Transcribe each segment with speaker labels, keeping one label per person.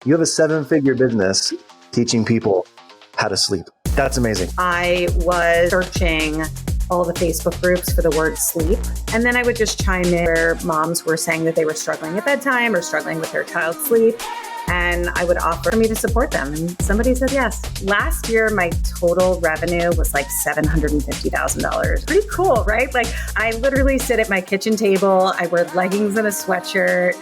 Speaker 1: You have a 7-figure business teaching people how to sleep. That's amazing.
Speaker 2: I was searching all the Facebook groups for the word sleep. And then I would just chime in where moms were saying that they were struggling at bedtime or struggling with their child's sleep. And I would offer me to support them. And somebody said yes. Last year, my total revenue was like $750,000. Pretty cool, right? Like I literally sit at my kitchen table. I wear leggings and a sweatshirt.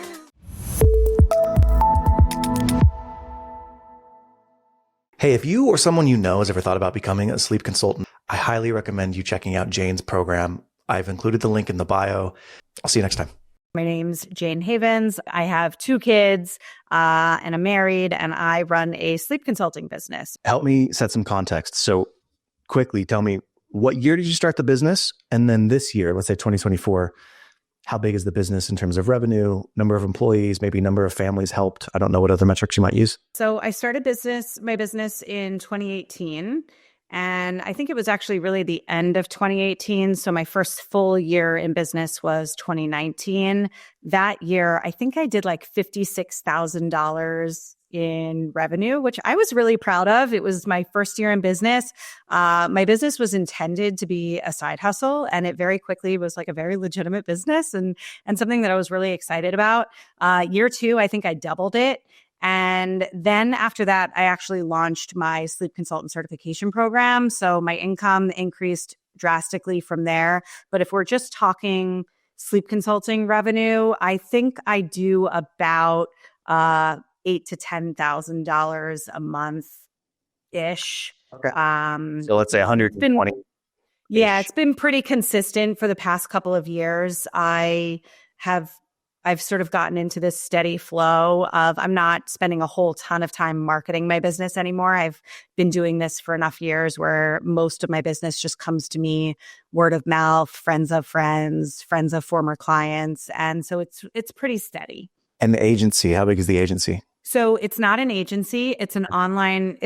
Speaker 1: Hey, if you or someone you know has ever thought about becoming a sleep consultant, I highly recommend you checking out Jane's program. I've included the link in the bio. I'll see you next time.
Speaker 2: My name's Jane Havens. I have 2 kids and I'm married, and I run a sleep consulting business.
Speaker 1: Help me set some context. So quickly, tell me, what year did you start the business? And then this year, let's say 2024, how big is the business in terms of revenue, number of employees, maybe number of families helped? I don't know what other metrics you might use.
Speaker 2: So I started my business in 2018. And I think it was actually really the end of 2018. So my first full year in business was 2019. That year, I think I did like $56,000 in revenue, which I was really proud of. It was my first year in business. My business was intended to be a side hustle, and it very quickly was like a very legitimate business and something that I was really excited about. Year 2, I think I doubled it. And then after that, I actually launched my sleep consultant certification program. So my income increased drastically from there. But if we're just talking sleep consulting revenue, I think I do about $8,000 to $10,000 a month ish.
Speaker 1: Okay. So let's say 120.
Speaker 2: Yeah, it's been pretty consistent for the past couple of years. I've sort of gotten into this steady flow of I'm not spending a whole ton of time marketing my business anymore. I've been doing this for enough years where most of my business just comes to me word of mouth, friends of friends, friends of former clients. And so it's pretty steady.
Speaker 1: And the agency, how big is the agency?
Speaker 2: So it's not an agency. It's an online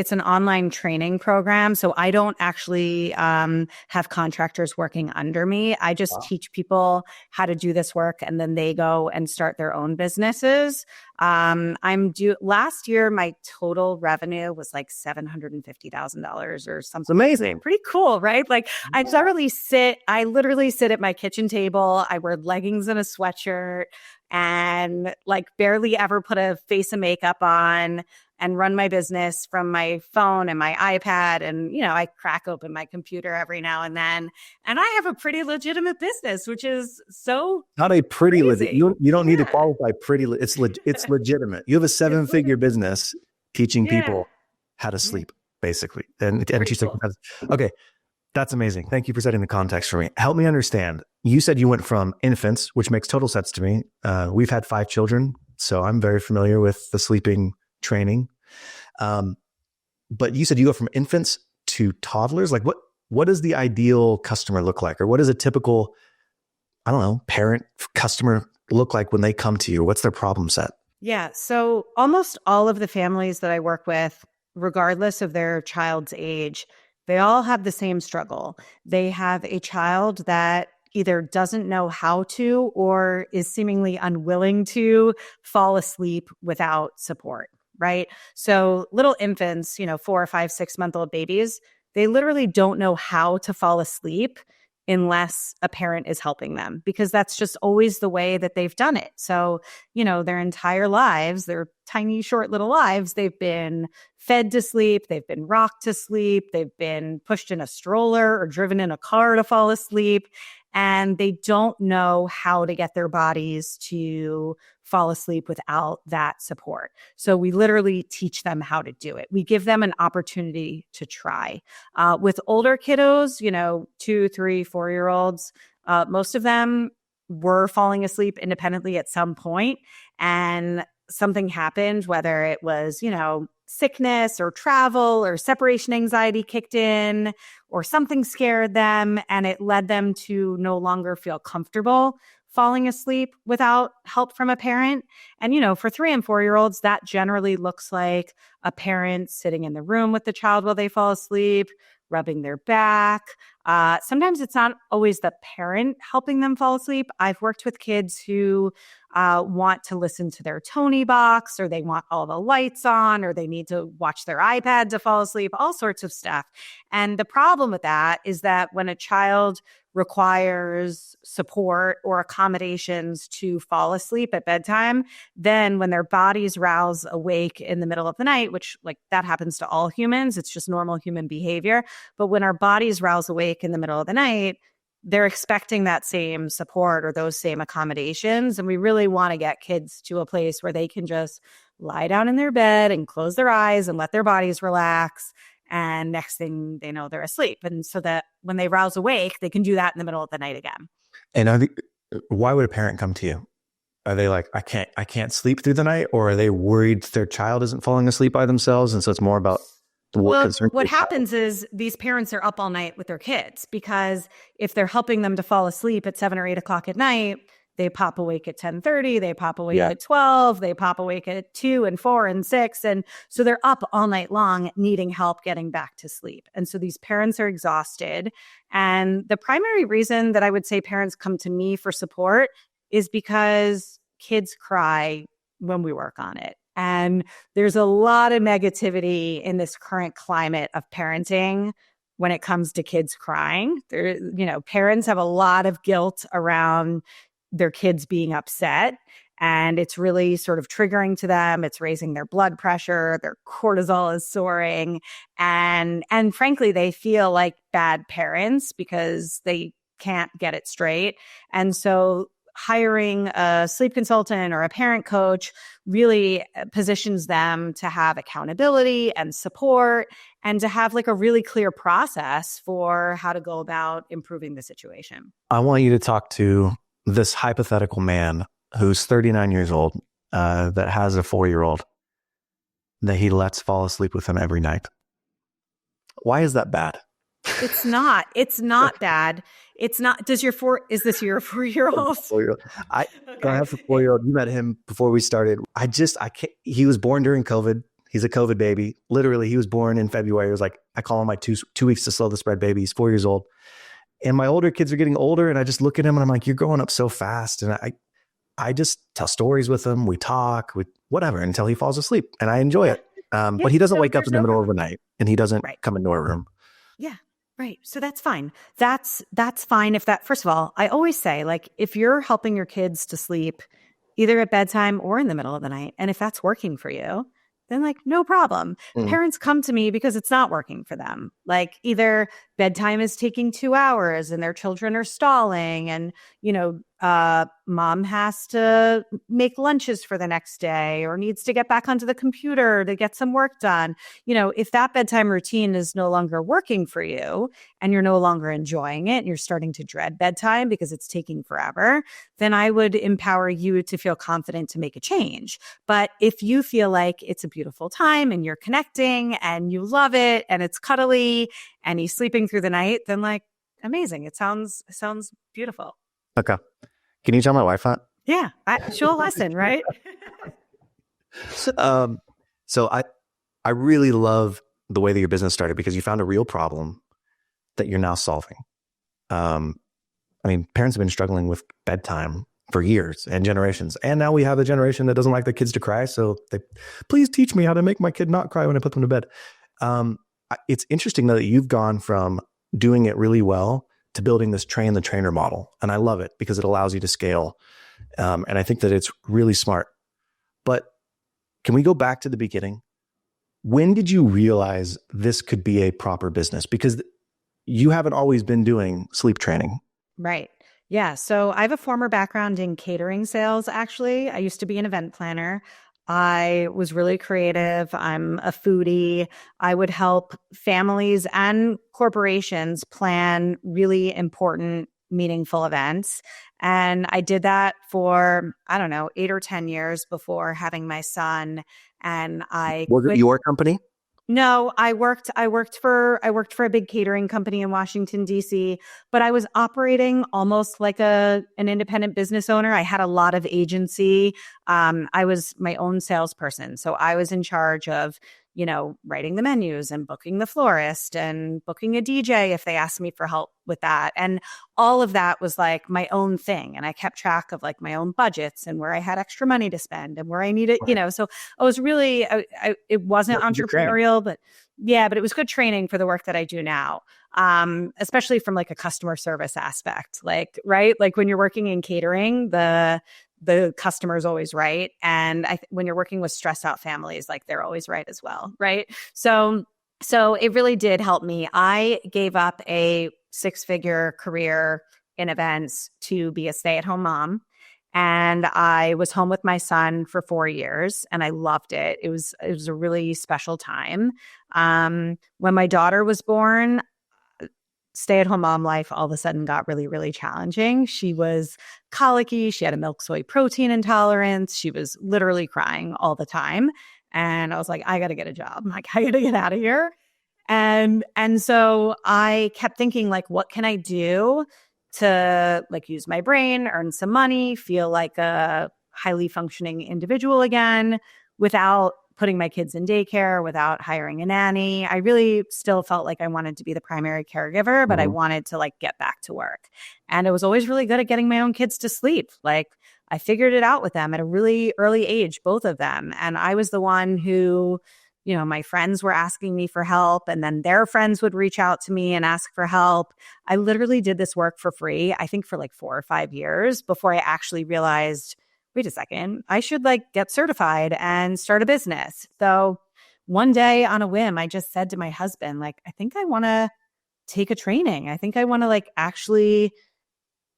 Speaker 2: training program. So I don't actually have contractors working under me. I just teach people how to do this work, and then they go and start their own businesses. Last year, my total revenue was like $750,000 or something.
Speaker 1: It's amazing.
Speaker 2: Pretty cool, right? Like I literally sit at my kitchen table. I wear leggings and a sweatshirt and like barely ever put a face of makeup on and run my business from my phone and my iPad. And, I crack open my computer every now and then. And I have a pretty legitimate business, which is so
Speaker 1: not a pretty
Speaker 2: crazy.
Speaker 1: You don't need to qualify pretty. It's legitimate. You have a 7-figure business teaching people how to sleep, basically. And cool. Okay. That's amazing. Thank you for setting the context for me. Help me understand. You said you went from infants, which makes total sense to me. We've had 5 children, so I'm very familiar with the sleeping training. But you said you go from infants to toddlers. Like what does the ideal customer look like? Or what does a typical, parent customer look like when they come to you? What's their problem set?
Speaker 2: Yeah. So almost all of the families that I work with, regardless of their child's age, they all have the same struggle. They have a child that either doesn't know how to or is seemingly unwilling to fall asleep without support, right? So little infants, 4, 5, 6-month-old babies, they literally don't know how to fall asleep unless a parent is helping them, because that's just always the way that they've done it. So, their entire lives, their tiny, short little lives, they've been fed to sleep, they've been rocked to sleep, they've been pushed in a stroller or driven in a car to fall asleep. And they don't know how to get their bodies to fall asleep without that support. So we literally teach them how to do it. We give them an opportunity to try. With older kiddos, 2, 3, 4-year-olds, most of them were falling asleep independently at some point, and something happened, whether it was, sickness or travel or separation anxiety kicked in or something scared them, and it led them to no longer feel comfortable falling asleep without help from a parent. And, for 3 and 4-year-olds, that generally looks like a parent sitting in the room with the child while they fall asleep, rubbing their back. Sometimes it's not always the parent helping them fall asleep. I've worked with kids who want to listen to their Tony box, or they want all the lights on, or they need to watch their iPad to fall asleep, all sorts of stuff. And the problem with that is that when a child requires support or accommodations to fall asleep at bedtime, then when their bodies rouse awake in the middle of the night, which like that happens to all humans, it's just normal human behavior. But when our bodies rouse awake in the middle of the night, they're expecting that same support or those same accommodations. And we really want to get kids to a place where they can just lie down in their bed and close their eyes and let their bodies relax. And next thing they know, they're asleep. And so that when they rouse awake, they can do that in the middle of the night again.
Speaker 1: And why would a parent come to you? Are they like, I can't sleep through the night? Or are they worried their child isn't falling asleep by themselves? And so it's more about
Speaker 2: what happens is these parents are up all night with their kids, because if they're helping them to fall asleep at 7 or 8 o'clock at night, they pop awake at 10:30, they pop awake at 12, they pop awake at 2 and 4 and 6. And so they're up all night long needing help getting back to sleep. And so these parents are exhausted. And the primary reason that I would say parents come to me for support is because kids cry when we work on it. And there's a lot of negativity in this current climate of parenting when it comes to kids crying. Parents have a lot of guilt around their kids being upset, and it's really sort of triggering to them. It's raising their blood pressure, their cortisol is soaring, and frankly, they feel like bad parents because they can't get it straight. And so hiring a sleep consultant or a parent coach really positions them to have accountability and support, and to have like a really clear process for how to go about improving the situation.
Speaker 1: I want you to talk to this hypothetical man who's 39 years old, that has a 4-year-old that he lets fall asleep with him every night. Why is that bad?
Speaker 2: It's not bad. It's not. Is this your 4-year-old?
Speaker 1: 4-year-old. I have a 4-year-old. You met him before we started. I can't. He was born during COVID. He's a COVID baby. Literally, he was born in February. It was like, I call him my 2 weeks to slow the spread baby. He's 4 years old. And my older kids are getting older, and I just look at him and I'm like, you're growing up so fast. And I just tell stories with him. We talk, whatever, until he falls asleep, and I enjoy it. But he doesn't wake up in the middle of the night, and he doesn't come into our room.
Speaker 2: Yeah. Right. So that's fine. That's fine. First of all, I always say, like, if you're helping your kids to sleep either at bedtime or in the middle of the night, and if that's working for you, then like, no problem. Parents come to me because it's not working for them. Like, either bedtime is taking 2 hours and their children are stalling, and, mom has to make lunches for the next day or needs to get back onto the computer to get some work done. If that bedtime routine is no longer working for you and you're no longer enjoying it and you're starting to dread bedtime because it's taking forever, then I would empower you to feel confident to make a change. But if you feel like it's a beautiful time and you're connecting and you love it and it's cuddly and he's sleeping through the night, then like, amazing. It sounds beautiful.
Speaker 1: Okay. Can you tell my wife that?
Speaker 2: Yeah. She'll listen, right?
Speaker 1: So I really love the way that your business started, because you found a real problem that you're now solving. Parents have been struggling with bedtime for years and generations. And now we have a generation that doesn't like their kids to cry. So please teach me how to make my kid not cry when I put them to bed. It's interesting though that you've gone from doing it really well to building this train the trainer model. And I love it because it allows you to scale. And I think that it's really smart. But can we go back to the beginning? When did you realize this could be a proper business? Because you haven't always been doing sleep training.
Speaker 2: Right. Yeah. So I have a former background in catering sales, actually. I used to be an event planner. I was really creative. I'm a foodie. I would help families and corporations plan really important, meaningful events. And I did that for, 8 or 10 years before having my son. And
Speaker 1: Was it your company?
Speaker 2: No, I worked for a big catering company in Washington, D.C., but I was operating almost like an independent business owner. I had a lot of agency. I was my own salesperson. So I was in charge of, writing the menus and booking the florist and booking a DJ if they asked me for help with that. And all of that was like my own thing. And I kept track of like my own budgets and where I had extra money to spend and where I needed, so I was really, it wasn't entrepreneurial, but it was good training for the work that I do now. Especially from like a customer service aspect, like, right. Like when you're working in catering, the customer is always right. And when you're working with stressed out families, like they're always right as well. Right. So it really did help me. I gave up a 6-figure career in events to be a stay-at-home mom. And I was home with my son for 4 years and I loved it. It was a really special time. When my daughter was born, stay-at-home mom life all of a sudden got really, really challenging. She was colicky. She had a milk soy protein intolerance. She was literally crying all the time. And I was like, I got to get a job. I'm like, I got to get out of here. And so I kept thinking, like, what can I do to like use my brain, earn some money, feel like a highly functioning individual again without putting my kids in daycare, without hiring a nanny. I really still felt like I wanted to be the primary caregiver, but I wanted to like get back to work. And I was always really good at getting my own kids to sleep. Like I figured it out with them at a really early age, both of them. And I was the one who, my friends were asking me for help and then their friends would reach out to me and ask for help. I literally did this work for free, I think for like 4 or 5 years before I actually realized, wait a second, I should like get certified and start a business. So one day on a whim, I just said to my husband, like, I think I want to take a training. I think I want to like actually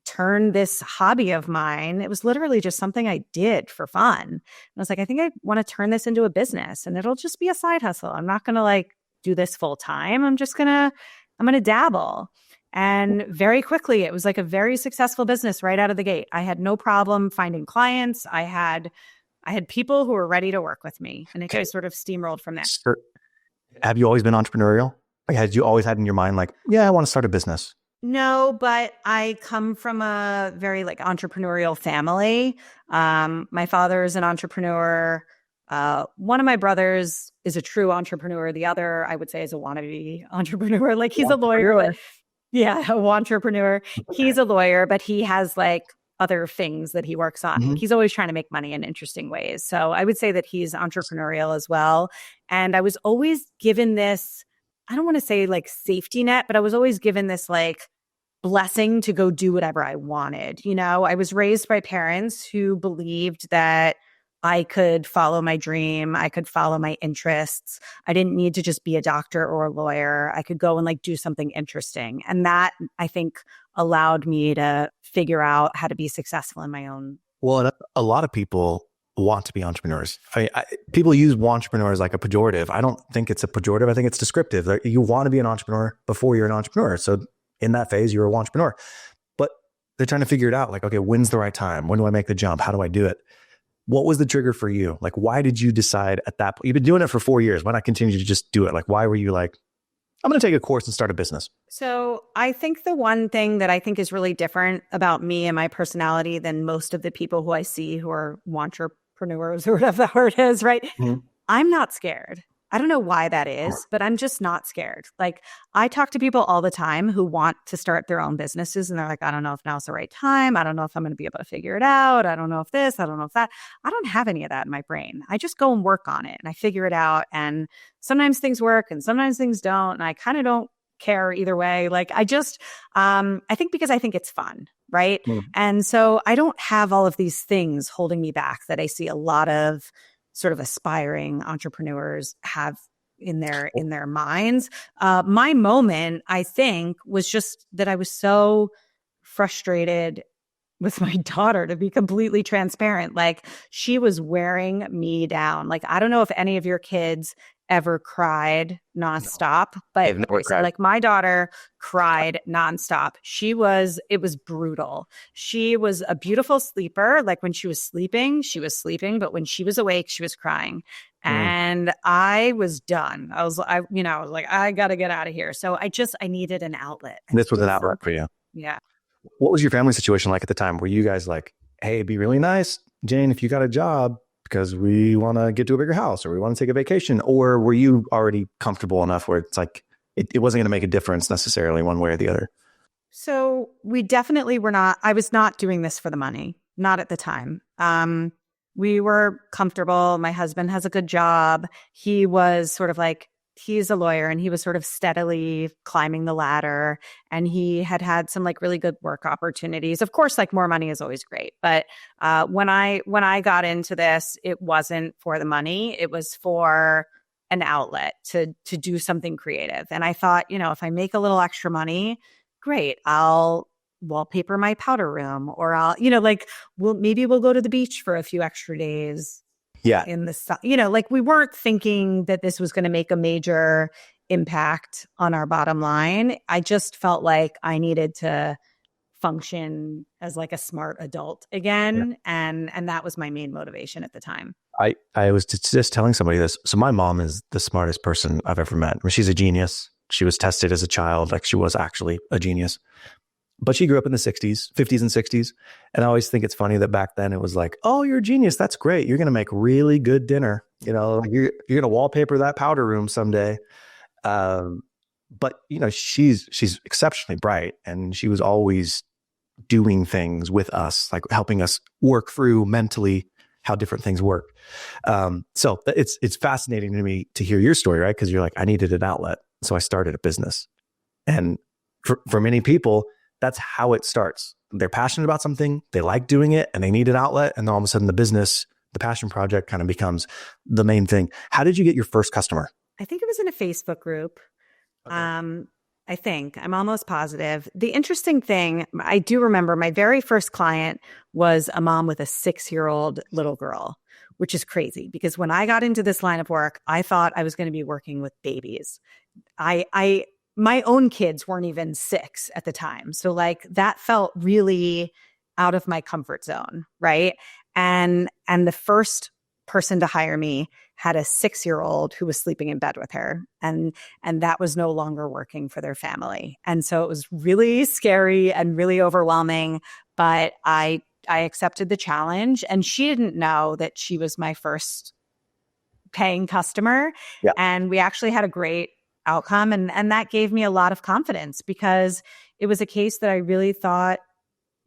Speaker 2: turn this hobby of mine. It was literally just something I did for fun. And I was like, I think I want to turn this into a business and it'll just be a side hustle. I'm not going to like do this full time. I'm going to dabble. And very quickly, it was like a very successful business right out of the gate. I had no problem finding clients. I had people who were ready to work with me, and it just sort of steamrolled from there.
Speaker 1: So, have you always been entrepreneurial? Like, had you always had in your mind, like, yeah, I want to start a business?
Speaker 2: No, but I come from a very like entrepreneurial family. My father is an entrepreneur. One of my brothers is a true entrepreneur. The other, I would say, is a wannabe entrepreneur. Like he's a lawyer. Yeah, a entrepreneur. He's a lawyer, but he has like other things that he works on. He's always trying to make money in interesting ways. So I would say that he's entrepreneurial as well. And I was always given this, I don't want to say like safety net, but I was always given this like blessing to go do whatever I wanted. I was raised by parents who believed that I could follow my dream. I could follow my interests. I didn't need to just be a doctor or a lawyer. I could go and like do something interesting. And that I think allowed me to figure out how to be successful in my own.
Speaker 1: Well, a lot of people want to be entrepreneurs. People use entrepreneur as like a pejorative. I don't think it's a pejorative. I think it's descriptive. Like, you want to be an entrepreneur before you're an entrepreneur. So in that phase, you're an entrepreneur. But they're trying to figure it out. Like, okay, when's the right time? When do I make the jump? How do I do it? What was the trigger for you? Like, why did you decide at that point? You've been doing it for 4 years. Why not continue to just do it? Like, why were you like, I'm going to take a course and start a business?
Speaker 2: So I think the one thing that I think is really different about me and my personality than most of the people who I see who are entrepreneurs or whatever the word is, right? I'm not scared. I don't know why that is, but I'm just not scared. Like I talk to people all the time who want to start their own businesses and they're like, I don't know if now's the right time. I don't know if I'm going to be able to figure it out. I don't know if this, I don't know if that. I don't have any of that in my brain. I just go and work on it and I figure it out. And sometimes things work and sometimes things don't. And I kind of don't care either way. Like I just, I think because I think it's fun. Right. And so I don't have all of these things holding me back that I see a lot of sort of aspiring entrepreneurs have in their minds. My moment, I think, was just that I was so frustrated with my daughter, to be completely transparent. Like she was wearing me down. Like, I don't know if any of your kids ever cried nonstop, but like my daughter cried nonstop. It was brutal. She was a beautiful sleeper. Like when she was sleeping, but when she was awake, she was crying. And I was done. I was like, I got to get out of here. So I needed an outlet.
Speaker 1: This was an outlet for you.
Speaker 2: Yeah.
Speaker 1: What was your family situation like at the time? Were you guys like, hey, it'd be really nice Jane, if you got a job because we want to get to a bigger house or we want to take a vacation, or were you already comfortable enough where it's like, it wasn't going to make a difference necessarily one way or the other?
Speaker 2: So we definitely were not, I was not doing this for the money, not at the time. We were comfortable. My husband has a good job. He was sort of like, he's a lawyer and he was sort of steadily climbing the ladder, and he had had some like really good work opportunities. Of course, like more money is always great. But when I got into this, it wasn't for the money. It was for an outlet to do something creative. And I thought, if I make a little extra money, great, I'll wallpaper my powder room, or I'll, maybe we'll go to the beach for a few extra days.
Speaker 1: Yeah.
Speaker 2: In the sun, like we weren't thinking that this was going to make a major impact on our bottom line. I just felt like I needed to function as like a smart adult again. Yeah. And that was my main motivation at the time.
Speaker 1: I was just telling somebody this. So my mom is the smartest person I've ever met. She's a genius. She was tested as a child. Like she was actually a genius. But she grew up in the 50s and 60s. And I always think it's funny that back then it was like, oh, you're a genius. That's great. You're going to make really good dinner. Like you're going to wallpaper that powder room someday. But, she's exceptionally bright. And she was always doing things with us, like helping us work through mentally how different things work. So it's fascinating to me to hear your story, right? Because you're like, I needed an outlet. So I started a business. And for many people, that's how it starts. They're passionate about something, they like doing it, and they need an outlet. And then all of a sudden the passion project kind of becomes the main thing. How did you get your first customer?
Speaker 2: I think it was in a Facebook group. Okay. I'm almost positive. The interesting thing, I do remember my very first client was a mom with a 6-year-old little girl, which is crazy because when I got into this line of work, I thought I was going to be working with babies. My own kids weren't even 6 at the time. So like that felt really out of my comfort zone. Right. And the first person to hire me had a 6-year-old who was sleeping in bed with her. And that was no longer working for their family. And so it was really scary and really overwhelming, but I accepted the challenge, and she didn't know that she was my first paying customer. Yeah. And we actually had a great outcome. And that gave me a lot of confidence because it was a case that I really thought,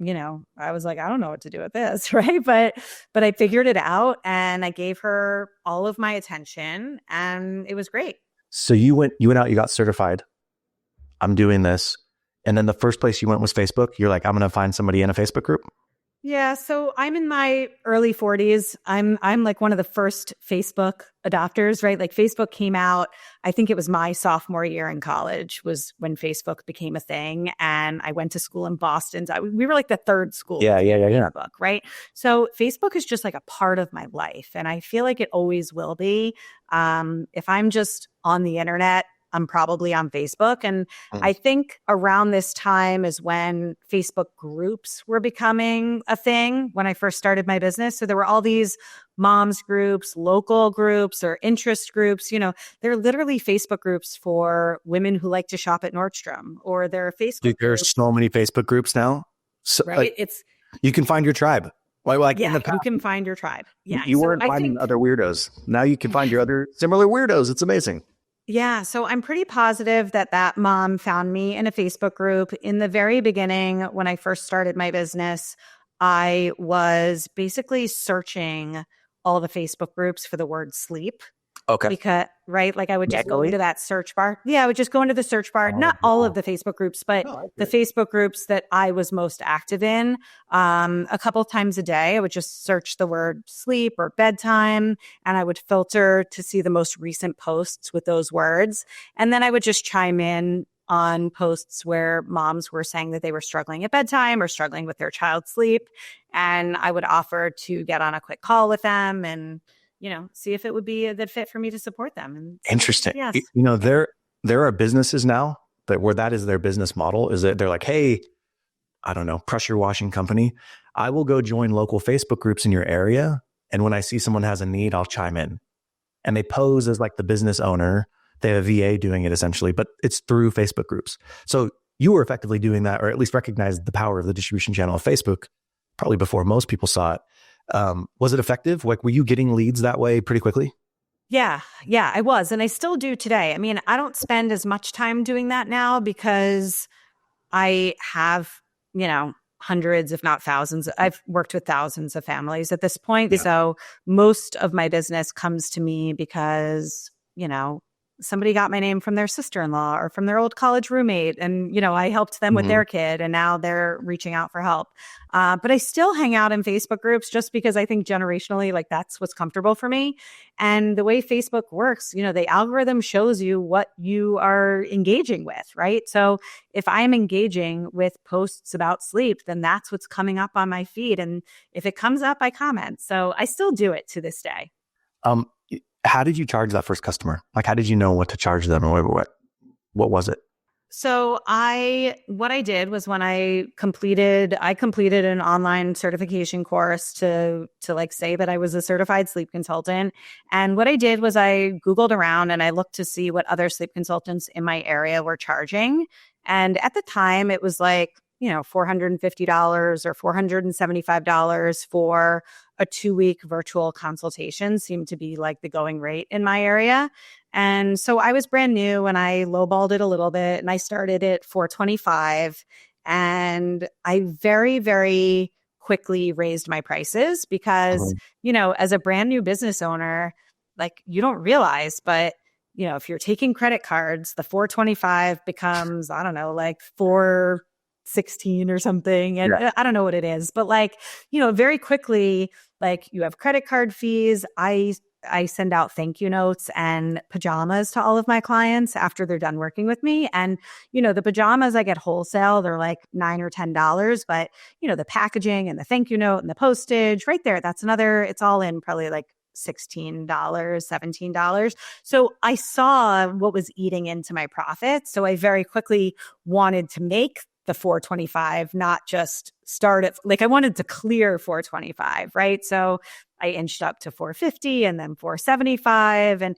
Speaker 2: I was like, I don't know what to do with this. Right. But I figured it out and I gave her all of my attention and it was great.
Speaker 1: So you went out, you got certified. I'm doing this. And then the first place you went was Facebook. You're like, I'm going to find somebody in a Facebook group.
Speaker 2: Yeah. So I'm in my early 40s. I'm like one of the first Facebook adopters, right? Like Facebook came out, I think it was my sophomore year in college was when Facebook became a thing. And I went to school in Boston. So we were like the third school.
Speaker 1: Yeah.
Speaker 2: Facebook, right? So Facebook is just like a part of my life. And I feel like it always will be. If I'm just on the internet, I'm probably on Facebook. And I think around this time is when Facebook groups were becoming a thing when I first started my business. So there were all these moms groups, local groups, or interest groups. They're literally Facebook groups for women who like to shop at Nordstrom, or there are Facebook
Speaker 1: Dude, there's so many Facebook groups now. So,
Speaker 2: right?
Speaker 1: You can find your tribe.
Speaker 2: You can find your tribe. Yeah.
Speaker 1: You weren't finding other weirdos. Now you can find your other similar weirdos. It's amazing.
Speaker 2: Yeah. So I'm pretty positive that mom found me in a Facebook group. In the very beginning, when I first started my business, I was basically searching all the Facebook groups for the word sleep.
Speaker 1: Okay.
Speaker 2: Because, right, like I would just go into that search bar. Yeah, I would just go into the search bar. Not all of the Facebook groups, but the Facebook groups that I was most active in. A couple of times a day, I would just search the word sleep or bedtime, and I would filter to see the most recent posts with those words. And then I would just chime in on posts where moms were saying that they were struggling at bedtime or struggling with their child's sleep. And I would offer to get on a quick call with them and see if it would be a good fit for me to support them. And
Speaker 1: interesting.
Speaker 2: Yes.
Speaker 1: There are businesses now where that is their business model, is that they're like, hey, I don't know, pressure washing company. I will go join local Facebook groups in your area. And when I see someone has a need, I'll chime in. And they pose as like the business owner. They have a VA doing it essentially, but it's through Facebook groups. So you were effectively doing that, or at least recognized the power of the distribution channel of Facebook, probably before most people saw it. Was it effective? Like, were you getting leads that way pretty quickly?
Speaker 2: Yeah, I was. And I still do today. I mean, I don't spend as much time doing that now because I have, hundreds, if not thousands. I've worked with thousands of families at this point.
Speaker 1: Yeah.
Speaker 2: So most of my business comes to me because, somebody got my name from their sister-in-law or from their old college roommate. And, I helped them with their kid and now they're reaching out for help. But I still hang out in Facebook groups just because I think generationally, like that's what's comfortable for me. And the way Facebook works, the algorithm shows you what you are engaging with, right? So if I'm engaging with posts about sleep, then that's what's coming up on my feed. And if it comes up, I comment. So I still do it to this day.
Speaker 1: How did you charge that first customer? Like, how did you know what to charge them, or what was it?
Speaker 2: So what I did was when I completed an online certification course to like say that I was a certified sleep consultant. And what I did was I Googled around and I looked to see what other sleep consultants in my area were charging. And at the time it was like, $450 or $475 for a 2-week virtual consultation seemed to be like the going rate in my area. And so I was brand new and I lowballed it a little bit and I started at $425, and I very, very quickly raised my prices because, as a brand new business owner, like you don't realize, but if you're taking credit cards, the 425 becomes, I don't know, like 416 or something. And I don't know what it is, but like, very quickly, like you have credit card fees. I send out thank you notes and pajamas to all of my clients after they're done working with me. And, the pajamas I get wholesale, they're like $9 or $10, but, the packaging and the thank you note and the postage right there, that's another, it's all in probably like $16, $17. So I saw what was eating into my profits. So I very quickly wanted to make the 425, not just start it. Like I wanted to clear 425, right? So I inched up to 450 and then 475. And,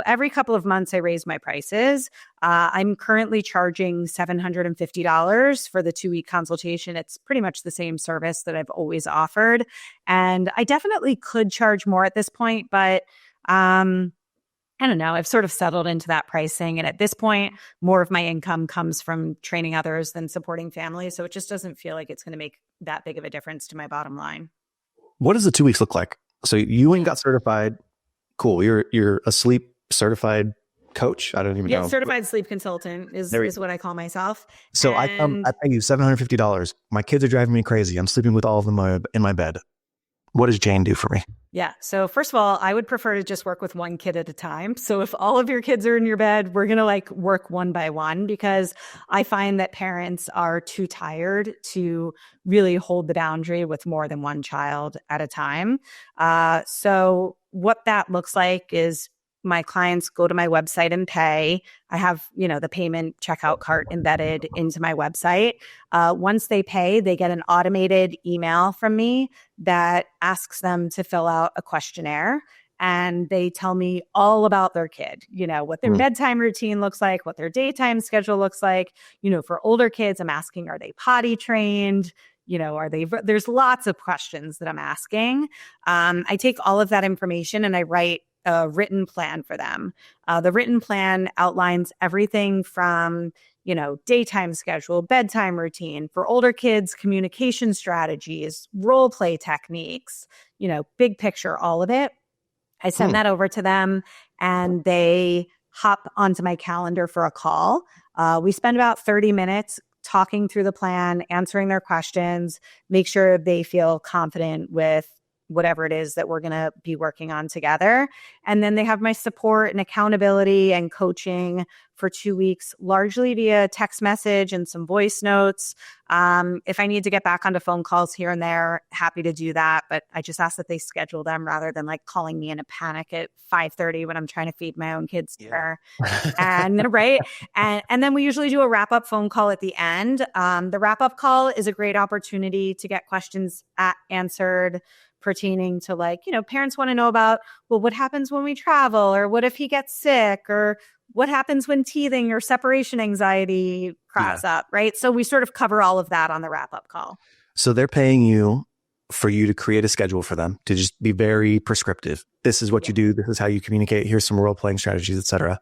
Speaker 2: every couple of months I raise my prices. I'm currently charging $750 for the 2-week consultation. It's pretty much the same service that I've always offered. And I definitely could charge more at this point, but, I don't know. I've sort of settled into that pricing. And at this point, more of my income comes from training others than supporting families. So it just doesn't feel like it's going to make that big of a difference to my bottom line.
Speaker 1: What does the 2 weeks look like? So you went and got certified. Cool. You're a sleep certified coach. I don't even know.
Speaker 2: Certified sleep consultant is what I call myself.
Speaker 1: So I pay you $750. My kids are driving me crazy. I'm sleeping with all of them in my bed. What does Jane do for me?
Speaker 2: Yeah. So first of all, I would prefer to just work with one kid at a time. So if all of your kids are in your bed, we're going to like work one by one, because I find that parents are too tired to really hold the boundary with more than one child at a time. So what that looks like is my clients go to my website and pay. I have, the payment checkout cart embedded into my website. Once they pay, they get an automated email from me that asks them to fill out a questionnaire. And they tell me all about their kid, what their bedtime routine looks like, what their daytime schedule looks like. For older kids, I'm asking, are they potty trained? There's lots of questions that I'm asking. I take all of that information and I write a written plan for them. The written plan outlines everything from, daytime schedule, bedtime routine. For older kids, communication strategies, role play techniques, big picture, all of it. I send that over to them and they hop onto my calendar for a call. We spend about 30 minutes talking through the plan, answering their questions, make sure they feel confident with whatever it is that we're going to be working on together. And then they have my support and accountability and coaching for 2 weeks, largely via text message and some voice notes. If I need to get back onto phone calls here and there, happy to do that. But I just ask that they schedule them rather than like calling me in a panic at 5:30 when I'm trying to feed my own kids dinner. And right. And then we usually do a wrap-up phone call at the end. The wrap-up call is a great opportunity to get questions answered pertaining to parents want to know about, well, what happens when we travel, or what if he gets sick, or what happens when teething or separation anxiety crops up, right? So we sort of cover all of that on the wrap-up call.
Speaker 1: So they're paying you for you to create a schedule for them, to just be very prescriptive. This is what you do. This is how you communicate. Here's some role playing strategies, etc.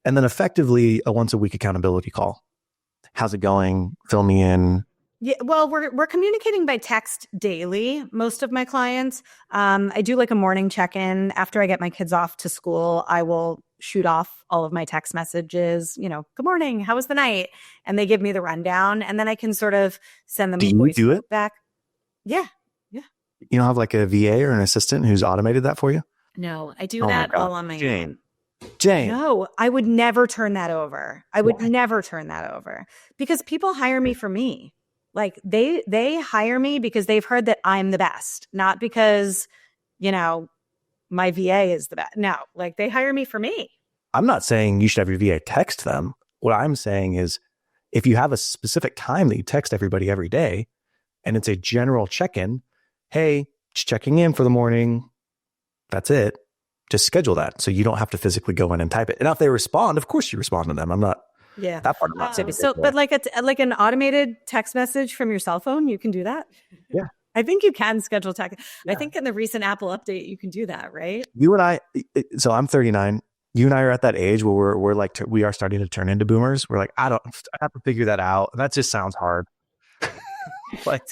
Speaker 1: And then effectively a once a week accountability call. How's it going? Fill me in.
Speaker 2: Yeah, well, we're communicating by text daily. Most of my clients, I do like a morning check-in after I get my kids off to school. I will shoot off all of my text messages. Good morning. How was the night? And they give me the rundown, and then I can sort of send them.
Speaker 1: Do you do it
Speaker 2: back? Yeah.
Speaker 1: You don't have like a VA or an assistant who's automated that for you?
Speaker 2: No, I do that all on my own.
Speaker 1: Jane.
Speaker 2: No, I would never turn that over. I would never turn that over because people hire me for me. Like they hire me because they've heard that I'm the best, not because, my VA is the best. No, like they hire me for me.
Speaker 1: I'm not saying you should have your VA text them. What I'm saying is if you have a specific time that you text everybody every day and it's a general check-in, hey, just checking in for the morning. That's it. Just schedule that so you don't have to physically go in and type it. And if they respond, of course you respond to them. I'm not.
Speaker 2: Yeah,
Speaker 1: that part I'm not saying.
Speaker 2: But like an automated text message from your cell phone, you can do that.
Speaker 1: Yeah,
Speaker 2: I think you can schedule text. Yeah. I think in the recent Apple update, you can do that, right?
Speaker 1: You and I. So I'm 39. You and I are at that age where we're like we are starting to turn into boomers. We're like, I have to figure that out. That just sounds hard.
Speaker 2: Like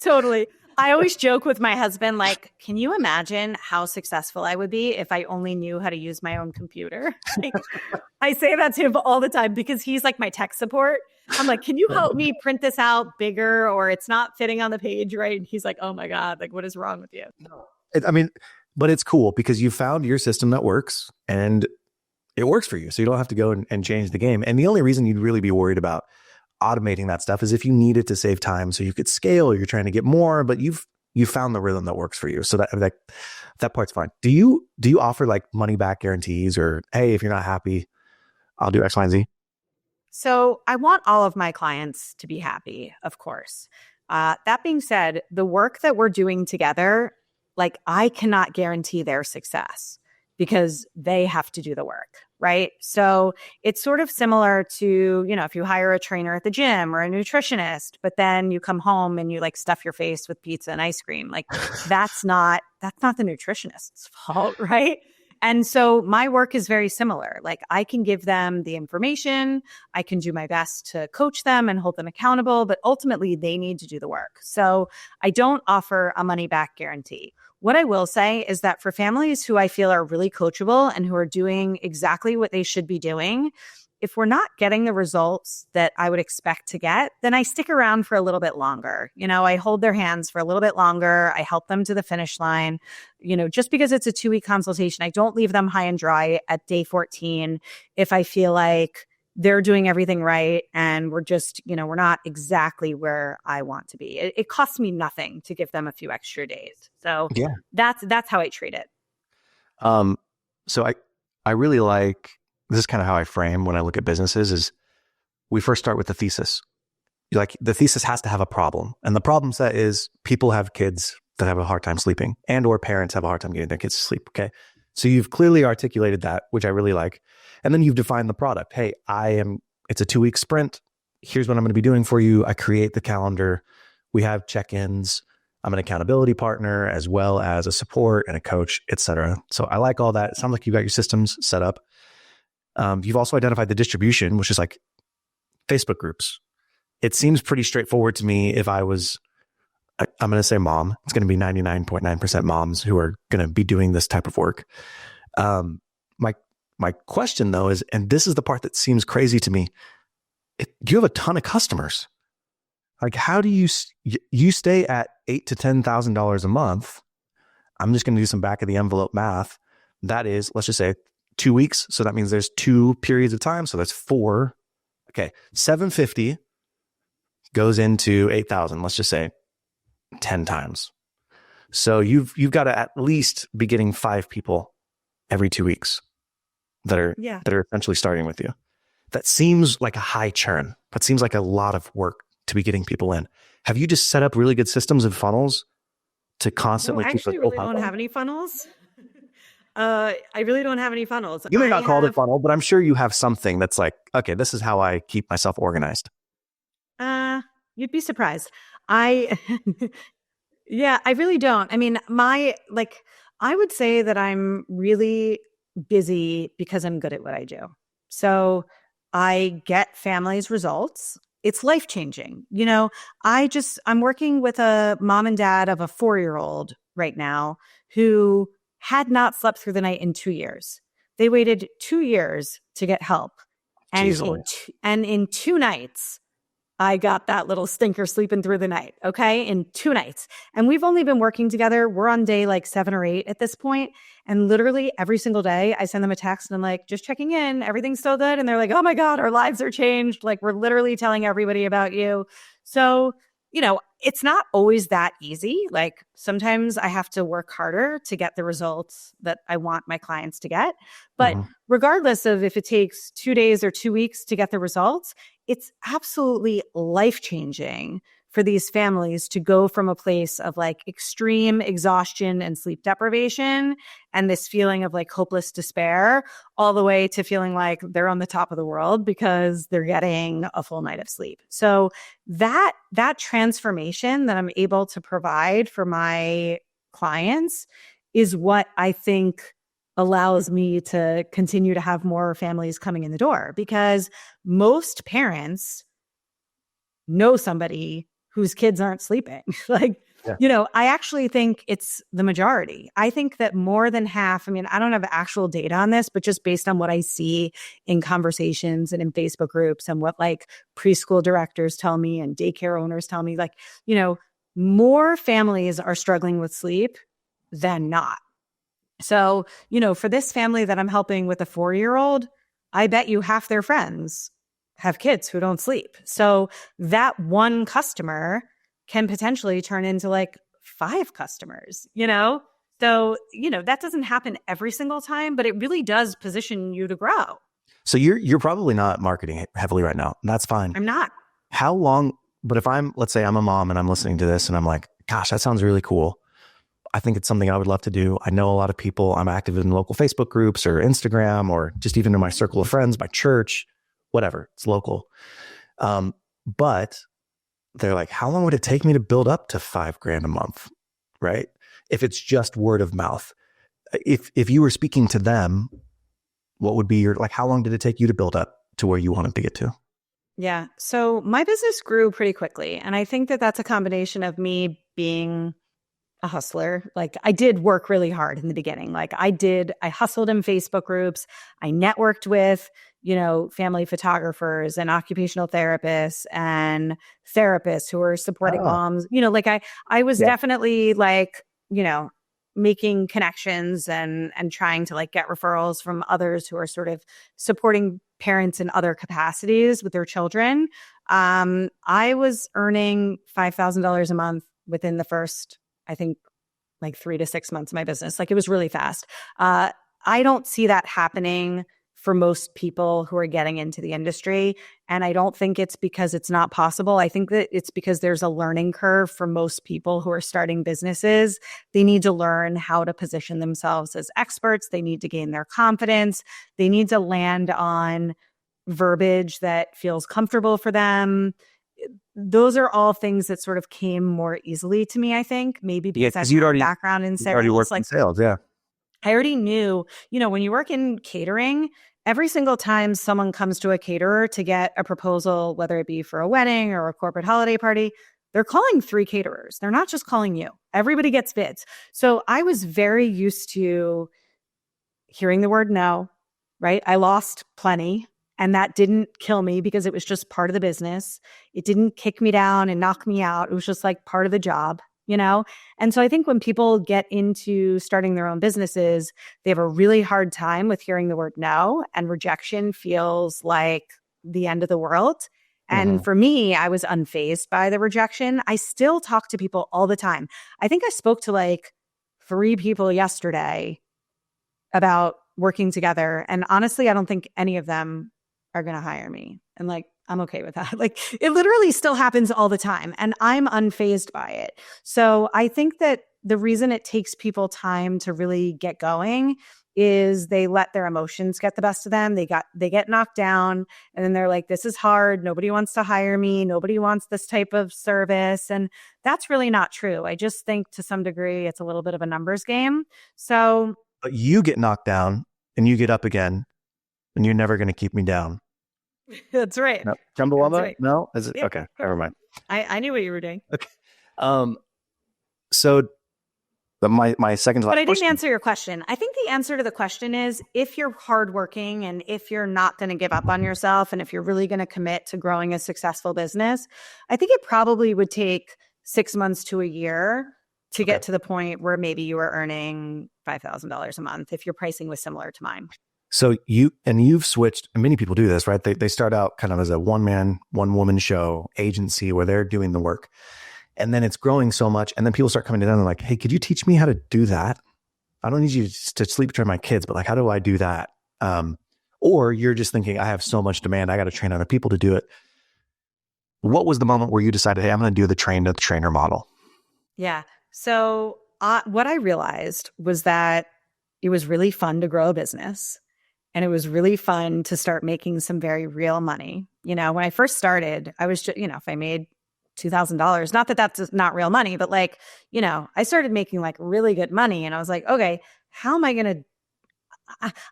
Speaker 2: totally. I always joke with my husband, like, can you imagine how successful I would be if I only knew how to use my own computer? Like, I say that to him all the time because he's like my tech support. I'm like, can you help me print this out bigger or it's not fitting on the page, right? And he's like, oh my God, like what is wrong with you?
Speaker 1: But it's cool because you found your system that works and it works for you. So you don't have to go and change the game. And the only reason you'd really be worried about automating that stuff is if you needed to save time so you could scale, you're trying to get more, but you found the rhythm that works for you. So that part's fine. Do you offer like money back guarantees or, hey, if you're not happy, I'll do X, Y, and Z?
Speaker 2: So I want all of my clients to be happy, of course. That being said, the work that we're doing together, like I cannot guarantee their success because they have to do the work. Right. So it's sort of similar to, if you hire a trainer at the gym or a nutritionist, but then you come home and you like stuff your face with pizza and ice cream. Like that's not the nutritionist's fault. Right. And so my work is very similar. Like I can give them the information. I can do my best to coach them and hold them accountable, but ultimately they need to do the work. So I don't offer a money back guarantee. What I will say is that for families who I feel are really coachable and who are doing exactly what they should be doing, if we're not getting the results that I would expect to get, then I stick around for a little bit longer. I hold their hands for a little bit longer. I help them to the finish line. Just because it's a 2-week consultation, I don't leave them high and dry at day 14 if I feel like they're doing everything right and we're just, we're not exactly where I want to be. It costs me nothing to give them a few extra days. So yeah, that's how I treat it.
Speaker 1: So I really like, this is kind of how I frame when I look at businesses is we first start with the thesis. Like the thesis has to have a problem. And the problem set is people have kids that have a hard time sleeping and or parents have a hard time getting their kids to sleep. Okay. So you've clearly articulated that, which I really like. And then you've defined the product. Hey, it's a 2-week sprint. Here's what I'm going to be doing for you. I create the calendar. We have check-ins. I'm an accountability partner as well as a support and a coach, etc. So I like all that. It sounds like you got your systems set up. You've also identified the distribution, which is like Facebook groups. It seems pretty straightforward to me if I'm going to say mom. It's going to be 99.9% moms who are going to be doing this type of work. My question though is, and this is the part that seems crazy to me, you have a ton of customers. Like how do you stay at $8,000 to $10,000 a month? I'm just going to do some back of the envelope math. That is, let's just say 2 weeks. So that means there's 2 periods of time. So that's 4. Okay. 750 goes into 8,000. Let's just say 10 times. So you've got to at least be getting 5 people every 2 weeks that are essentially starting with you. That seems like a high churn. That seems like a lot of work to be getting people in. Have you just set up really good systems and funnels to constantly keep
Speaker 2: actually really don't have any funnels. I really don't have any funnels.
Speaker 1: You may not call it a funnel, but I'm sure you have something that's like, okay, this is how I keep myself organized.
Speaker 2: You'd be surprised. Yeah, I really don't. I mean, I would say that I'm really busy because I'm good at what I do. So I get families results. It's life changing. I'm working with a mom and dad of a 4-year-old right now who had not slept through the night in 2 years. They waited 2 years to get help. And
Speaker 1: Jeez Louise.
Speaker 2: in 2 nights, I got that little stinker sleeping through the night, okay, in 2 nights. And we've only been working together. We're on day like 7 or 8 at this point. And literally every single day, I send them a text and I'm like, just checking in. Everything's still good. And they're like, oh my God, our lives are changed. Like, we're literally telling everybody about you. So, it's not always that easy. Like, sometimes I have to work harder to get the results that I want my clients to get. But regardless of if it takes 2 days or 2 weeks to get the results, it's absolutely life-changing for these families to go from a place of like extreme exhaustion and sleep deprivation and this feeling of like hopeless despair all the way to feeling like they're on the top of the world because they're getting a full night of sleep. So that transformation that I'm able to provide for my clients is what I think allows me to continue to have more families coming in the door, because most parents know somebody whose kids aren't sleeping. I actually think it's the majority. I think that more than half, I mean, I don't have actual data on this, but just based on what I see in conversations and in Facebook groups and what like preschool directors tell me and daycare owners tell me, more families are struggling with sleep than not. So, for this family that I'm helping with a 4-year-old, I bet you half their friends have kids who don't sleep. So that one customer can potentially turn into like 5 customers, So, that doesn't happen every single time, but it really does position you to grow.
Speaker 1: So you're probably not marketing heavily right now. And that's fine.
Speaker 2: I'm not.
Speaker 1: How long, but if let's say I'm a mom and I'm listening to this and I'm like, gosh, that sounds really cool. I think it's something I would love to do. I know a lot of people. I'm active in local Facebook groups or Instagram or just even in my circle of friends, my church, whatever. It's local. But they're like, how long would it take me to build up to $5,000 a month? Right? If it's just word of mouth. If you were speaking to them, what would be how long did it take you to build up to where you wanted to get to?
Speaker 2: Yeah. So my business grew pretty quickly. And I think that that's a combination of me being a hustler. Like, I did work really hard in the beginning. I hustled in Facebook groups. I networked with, family photographers and occupational therapists and therapists who are supporting moms. I was definitely making connections and trying to get referrals from others who are sort of supporting parents in other capacities with their children. I was earning $5,000 a month within the first, I think, 3 to 6 months of my business. It was really fast. I don't see that happening for most people who are getting into the industry. And I don't think it's because it's not possible. I think that it's because there's a learning curve for most people who are starting businesses. They need to learn how to position themselves as experts. They need to gain their confidence. They need to land on verbiage that feels comfortable for them. Those are all things that sort of came more easily to me, I think, maybe because I have a background in sales.
Speaker 1: You already worked in sales, yeah.
Speaker 2: I already knew, when you work in catering, every single time someone comes to a caterer to get a proposal, whether it be for a wedding or a corporate holiday party, they're calling 3 caterers. They're not just calling you. Everybody gets bids. So I was very used to hearing the word no, right? I lost plenty. And that didn't kill me because it was just part of the business. It didn't kick me down and knock me out. It was just part of the job, And so I think when people get into starting their own businesses, they have a really hard time with hearing the word no, and rejection feels like the end of the world. And for me, I was unfazed by the rejection. I still talk to people all the time. I think I spoke to 3 people yesterday about working together. And honestly, I don't think any of them are going to hire me. And I'm okay with that. It literally still happens all the time, and I'm unfazed by it. So I think that the reason it takes people time to really get going is they let their emotions get the best of them. They get knocked down, and then they're like, this is hard. Nobody wants to hire me. Nobody wants this type of service. And that's really not true. I just think to some degree, it's a little bit of a numbers game. So,
Speaker 1: but you get knocked down and you get up again, and you're never going to keep me down.
Speaker 2: That's right.
Speaker 1: No. Chumbawamba?
Speaker 2: That's right.
Speaker 1: No? Is it?
Speaker 2: Yeah.
Speaker 1: Okay. Never mind.
Speaker 2: I knew what you were doing.
Speaker 1: Okay. So my second to last
Speaker 2: But I didn't
Speaker 1: question.
Speaker 2: answer your question. I think the answer to the question is, if you're hardworking and if you're not going to give up on yourself and if you're really going to commit to growing a successful business, I think it probably would take 6 months to a year to get to the point where maybe you were earning $5,000 a month if your pricing was similar to mine.
Speaker 1: So you've switched, and many people do this, right? They start out kind of as a one-man, one-woman show agency where they're doing the work. And then it's growing so much. And then people start coming to them and like, hey, could you teach me how to do that? I don't need you to sleep train my kids, but like, how do I do that? Or you're just thinking, I have so much demand, I got to train other people to do it. What was the moment where you decided, hey, I'm going to do the train to the trainer model?
Speaker 2: Yeah. So what I realized was that it was really fun to grow a business. And it was really fun to start making some very real money. When I first started, I was just, if I made $2,000, not that that's not real money, but like, I started making like really good money. And I was like, okay, how am I going to,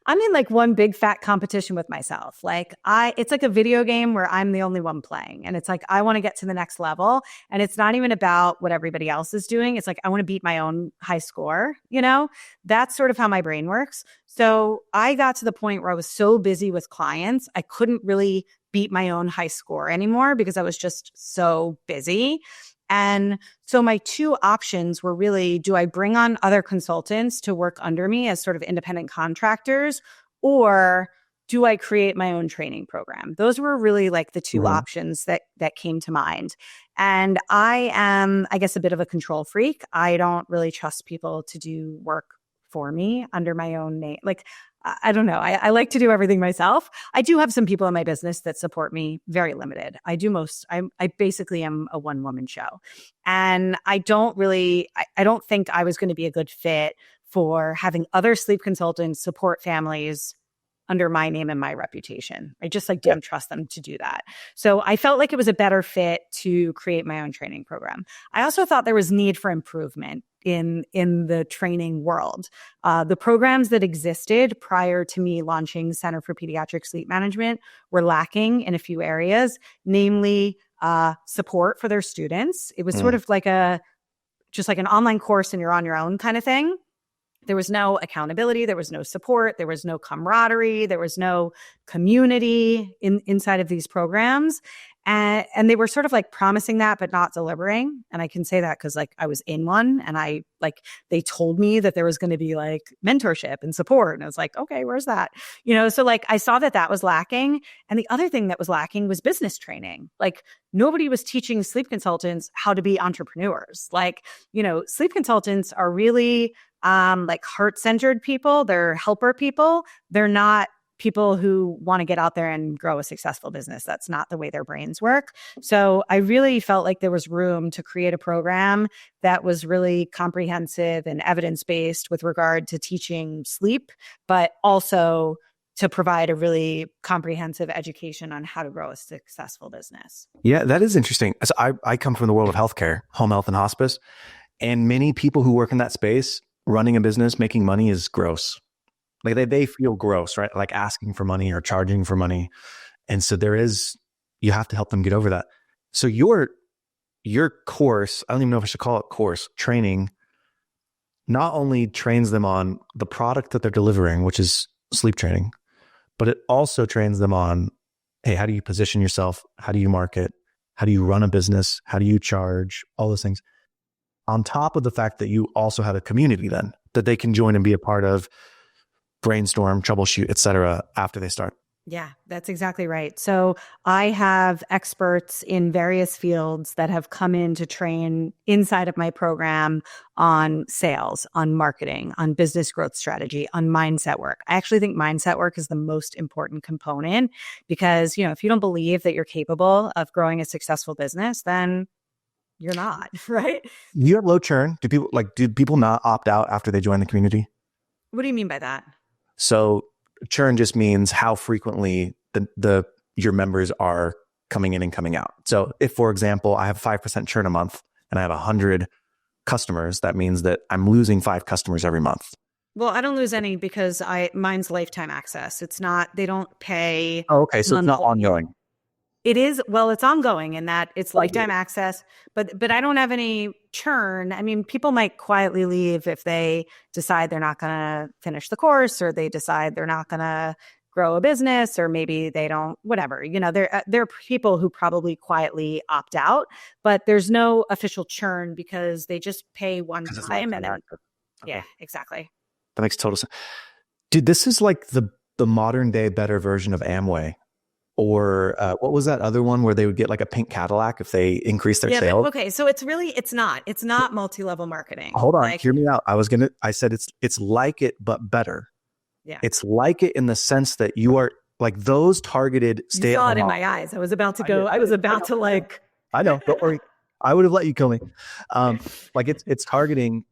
Speaker 2: I'm in like one big fat competition with myself. Like it's like a video game where I'm the only one playing. And it's like, I want to get to the next level. And it's not even about what everybody else is doing. It's like, I want to beat my own high score. That's sort of how my brain works. So I got to the point where I was so busy with clients, I couldn't really beat my own high score anymore because I was just so busy. And so my two options were really, do I bring on other consultants to work under me as sort of independent contractors, or do I create my own training program? Those were really like the two options that came to mind. And I am, I guess, a bit of a control freak. I don't really trust people to do work for me under my own name. Like, I don't know. I like to do everything myself. I do have some people in my business that support me, very limited. I basically am a one-woman show. And I don't think I was going to be a good fit for having other sleep consultants support families under my name and my reputation. I just don't trust them to do that. So I felt like it was a better fit to create my own training program. I also thought there was need for improvement in the training world. The programs that existed prior to me launching Center for Pediatric Sleep Management were lacking in a few areas, namely support for their students. It was sort of like just like an online course and you're on your own kind of thing. There was no accountability. There was no support. There was no camaraderie. There was no community inside of these programs. And they were sort of like promising that, but not delivering. And I can say that because like I was in one and they told me that there was going to be like mentorship and support. And I was like, okay, where's that? So like I saw that was lacking. And the other thing that was lacking was business training. Like nobody was teaching sleep consultants how to be entrepreneurs. Like, sleep consultants are really like heart-centered people. They're helper people. They're not people who want to get out there and grow a successful business. That's not the way their brains work. So I really felt like there was room to create a program that was really comprehensive and evidence-based with regard to teaching sleep, but also to provide a really comprehensive education on how to grow a successful business.
Speaker 1: Yeah, that is interesting. So I come from the world of healthcare, home health and hospice, and many people who work in that space, running a business, making money is gross. Like they feel gross, right? Like asking for money or charging for money. And so you have to help them get over that. So your course, I don't even know if I should call it course, training, not only trains them on the product that they're delivering, which is sleep training, but it also trains them on, hey, how do you position yourself? How do you market? How do you run a business? How do you charge? All those things. On top of the fact that you also have a community then that they can join and be a part of, brainstorm, troubleshoot, et cetera, after they start.
Speaker 2: Yeah, that's exactly right. So I have experts in various fields that have come in to train inside of my program on sales, on marketing, on business growth strategy, on mindset work. I actually think mindset work is the most important component because, if you don't believe that you're capable of growing a successful business, then you're not, right?
Speaker 1: You have low churn. Do people not opt out after they join the community?
Speaker 2: What do you mean by that?
Speaker 1: So churn just means how frequently your members are coming in and coming out. So if, for example, I have 5% churn a month and I have 100 customers, that means that I'm losing 5 customers every month.
Speaker 2: Well, I don't lose any because mine's lifetime access. It's not, they don't pay.
Speaker 1: Oh, okay. So it's not ongoing.
Speaker 2: It is, well, it's ongoing in that it's lifetime access, but I don't have any churn. I mean, people might quietly leave if they decide they're not going to finish the course, or they decide they're not going to grow a business, or maybe they don't, whatever. There are people who probably quietly opt out, but there's no official churn because they just pay one time and then, yeah, exactly.
Speaker 1: That makes total sense. Dude, this is like the modern day better version of Amway. Or what was that other one where they would get like a pink Cadillac if they increase their sales?
Speaker 2: Okay, so it's not multi-level marketing.
Speaker 1: Hold on, hear me out. I said it's like it, but better. Yeah. It's like it in the sense that you are like those targeted stay-at-home.
Speaker 2: You saw it in my eyes. I was about to go. I was about to like.
Speaker 1: I know. Don't worry. I would have let you kill me. Like it's targeting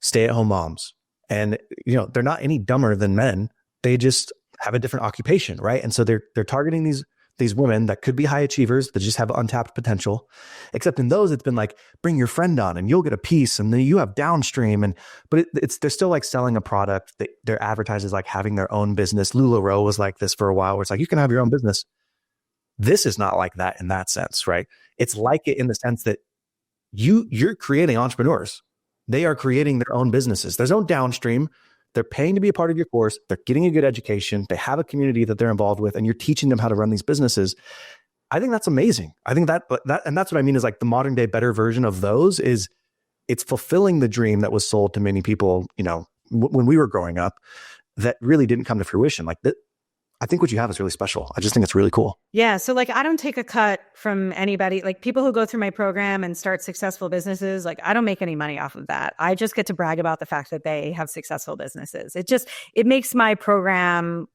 Speaker 1: stay-at-home moms, and they're not any dumber than men. They just have a different occupation, right? And so they're targeting these women that could be high achievers that just have untapped potential. Except in those, it's been like, bring your friend on and you'll get a piece, and then you have downstream. But they're still like selling a product. They're advertised as like having their own business. LuLaRoe was like this for a while, where it's like you can have your own business. This is not like that in that sense, right? It's like it in the sense that you're creating entrepreneurs. They are creating their own businesses. There's no downstream. They're paying to be a part of your course. They're getting a good education. They have a community that they're involved with, and you're teaching them how to run these businesses. I think that's amazing. I think that, and that's what I mean is like the modern day better version of those is it's fulfilling the dream that was sold to many people, when we were growing up, that really didn't come to fruition. Like that, I think what you have is really special. I just think it's really cool.
Speaker 2: Yeah. So like, I don't take a cut from anybody. Like people who go through my program and start successful businesses, like I don't make any money off of that. I just get to brag about the fact that they have successful businesses. It makes my program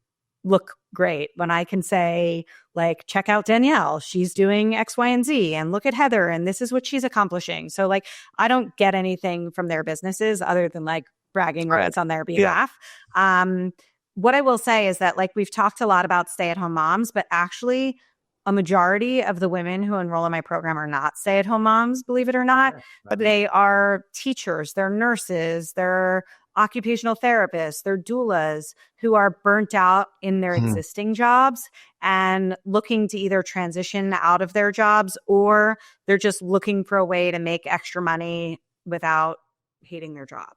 Speaker 2: look great when I can say like, check out Danielle, she's doing X, Y, and Z, and look at Heather, and this is what she's accomplishing. So like, I don't get anything from their businesses other than like bragging rights on their behalf. Yeah. What I will say is that like we've talked a lot about stay-at-home moms, but actually a majority of the women who enroll in my program are not stay-at-home moms, believe it or not. But they are teachers, they're nurses, they're occupational therapists, they're doulas who are burnt out in their existing jobs and looking to either transition out of their jobs, or they're just looking for a way to make extra money without hating their job.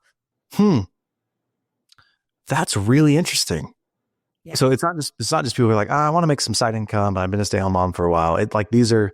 Speaker 1: That's really interesting. Yeah. So it's not just people who are like, I want to make some side income, but I've been a stay-at-home mom for a while. It's like these are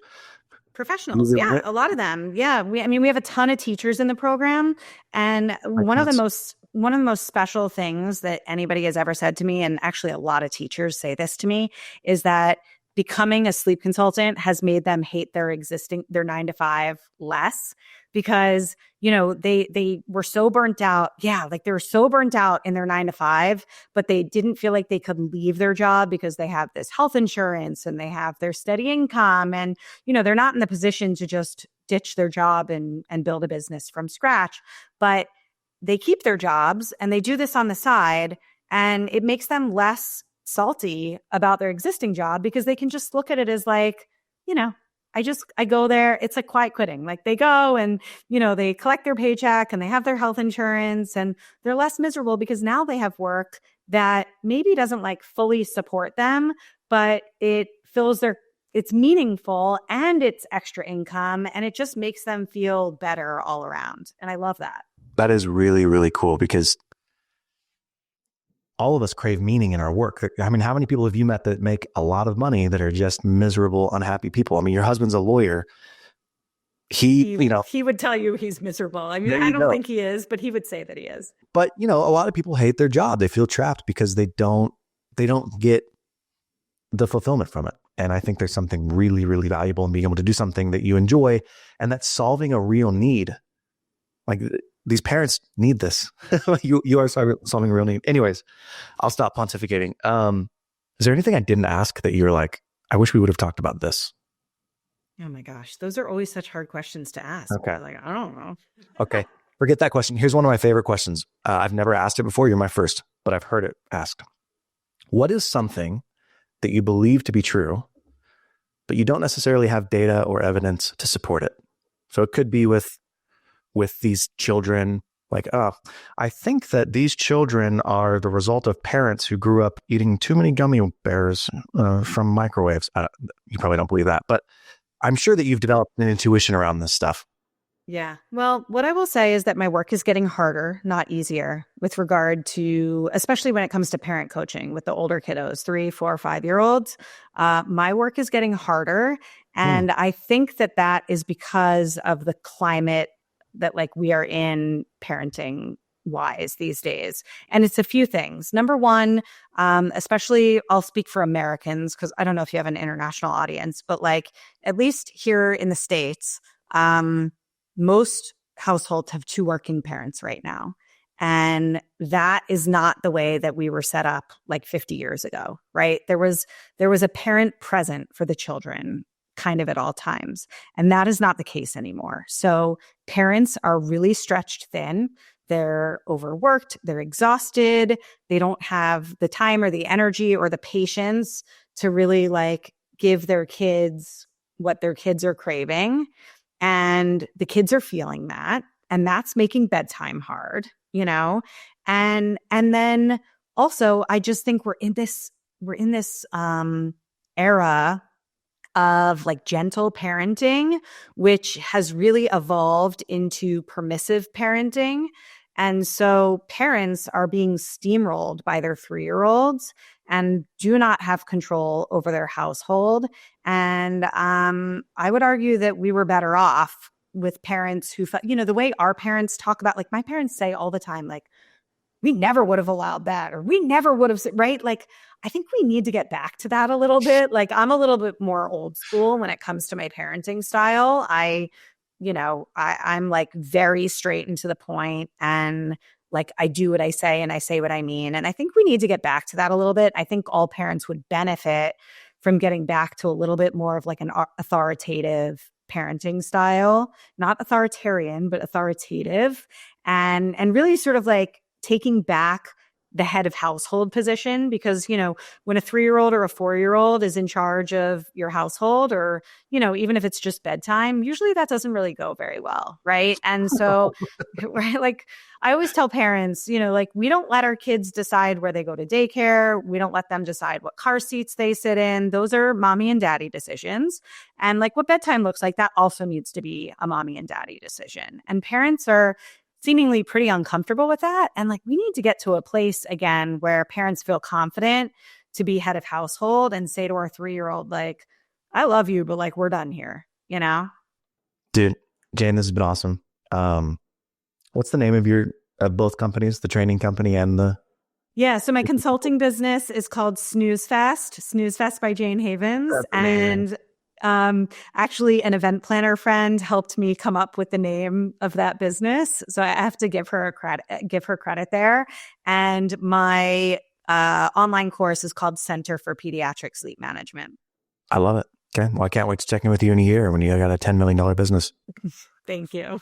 Speaker 2: professionals. A lot of them. Yeah. We have a ton of teachers in the program. And one of the most special things that anybody has ever said to me, and actually a lot of teachers say this to me, is that becoming a sleep consultant has made them hate their 9-to-5 less, because they were so burnt out. Yeah, like they were so burnt out in their 9-to-5, but they didn't feel like they could leave their job because they have this health insurance and they have their steady income, and they're not in the position to just ditch their job and build a business from scratch. But they keep their jobs and they do this on the side, and it makes them less salty about their existing job because they can just look at it as like, I go there. It's like quiet quitting. Like they go and, they collect their paycheck and they have their health insurance, and they're less miserable because now they have work that maybe doesn't like fully support them, but it fills it's meaningful and it's extra income, and it just makes them feel better all around. And I love that.
Speaker 1: That is really, really cool, because all of us crave meaning in our work. I mean, how many people have you met that make a lot of money that are just miserable, unhappy people? I mean, your husband's a lawyer. He would tell you he's miserable. I mean, I don't think he is, but he would say that he is. But, a lot of people hate their job. They feel trapped because they don't get the fulfillment from it. And I think there's something really, really valuable in being able to do something that you enjoy, and that's solving a real need. Like, these parents need this. You are solving a real need. Anyways, I'll stop pontificating. Is there anything I didn't ask that you're like, I wish we would have talked about this?
Speaker 2: Oh my gosh. Those are always such hard questions to ask. Okay. Like, I don't know.
Speaker 1: Okay. Forget that question. Here's one of my favorite questions. I've never asked it before. You're my first, but I've heard it asked. What is something that you believe to be true, but you don't necessarily have data or evidence to support it? So it could be with these children, like, oh, I think that these children are the result of parents who grew up eating too many gummy bears from microwaves. You probably don't believe that, but I'm sure that you've developed an intuition around this stuff.
Speaker 2: Yeah. Well, what I will say is that my work is getting harder, not easier, with regard to, especially when it comes to parent coaching with the older kiddos, 3, 4, 5-year-olds. My work is getting harder. And I think that that is because of the climate that like we are in parenting wise these days. And it's a few things. Number one, especially I'll speak for Americans, because I don't know if you have an international audience, but like at least here in the States, most households have 2 working parents right now. And that is not the way that we were set up like 50 years ago, right? There was a parent present for the children kind of at all times. And that is not the case anymore. So parents are really stretched thin. They're overworked. They're exhausted. They don't have the time or the energy or the patience to really like give their kids what their kids are craving. And the kids are feeling that. And that's making bedtime hard, you know? And then also, I just think we're in this era of like gentle parenting, which has really evolved into permissive parenting. And so parents are being steamrolled by their 3-year-olds and do not have control over their household. And I would argue that we were better off with parents who, you know, the way our parents talk about, like my parents say all the time, like, we never would have allowed that, or we never would have, right? Like, I think we need to get back to that a little bit. Like, I'm a little bit more old school when it comes to my parenting style. I'm like very straight and to the point, and like I do what I say and I say what I mean. And I think we need to get back to that a little bit. I think all parents would benefit from getting back to a little bit more of like an authoritative parenting style, not authoritarian, but authoritative, and really sort of like taking back the head of household position, because, you know, when a 3-year-old or a 4-year-old is in charge of your household, or, you know, even if it's just bedtime, usually that doesn't really go very well. Right. And so, right, like I always tell parents, you know, like we don't let our kids decide where they go to daycare. We don't let them decide what car seats they sit in. Those are mommy and daddy decisions. And like what bedtime looks like, that also needs to be a mommy and daddy decision. And parents are seemingly pretty uncomfortable with that. And like, we need to get to a place again where parents feel confident to be head of household and say to our 3-year-old, like, I love you, but like, we're done here, you know?
Speaker 1: Dude, Jane, this has been awesome. What's the name of both companies, the training company and the...
Speaker 2: Yeah. So my consulting business is called Snoozefest by Jane Havens. And actually an event planner friend helped me come up with the name of that business. So I have to give her credit there. And my online course is called Center for Pediatric Sleep Management.
Speaker 1: I love it. Okay. Well, I can't wait to check in with you in a year when you got a $10 million business.
Speaker 2: Thank you.